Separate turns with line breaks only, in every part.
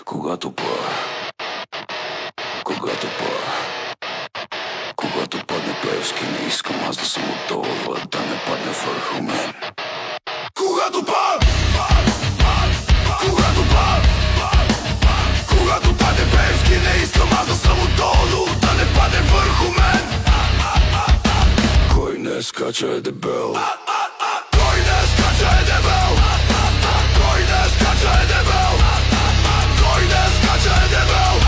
Когато падне Певски, не искам аз да съм отдолу, да не падне върху мен. Когато падне Певски, не искам аз да съм отдолу, да не падне върху мен. Кой не скача е дебел. Кой не скача е дебел. Кой не скача е дебел. Кой не скача е дебел.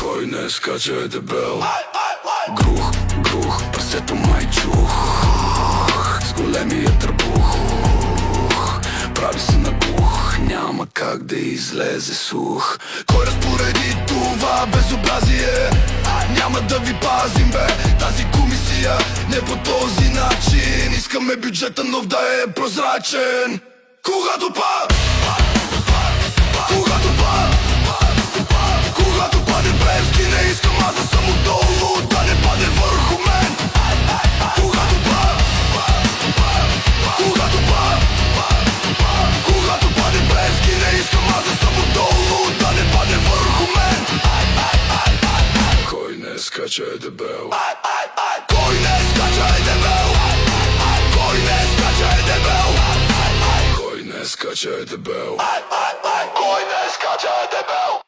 Кой не скача е дебел. Грух, прасето май чух. С големия тръбух. Прави се на глух, няма как да излезе слух. Кой разпореди това безобразие? Няма да ви пазим, бе, тази комисия. Не по този начин. Искаме бюджета нов да е прозрачен. Когато падне Певски, не искам аз да съм отдолу, да не падне върху мен. Когато падне Певски, не искам аз да съм отдолу, да не падне върху мен. Кой не скача е дебел. Кой не скача е дебел. Кой не скача е дебел. Кой не скача е дебел. Кой не скача е дебел.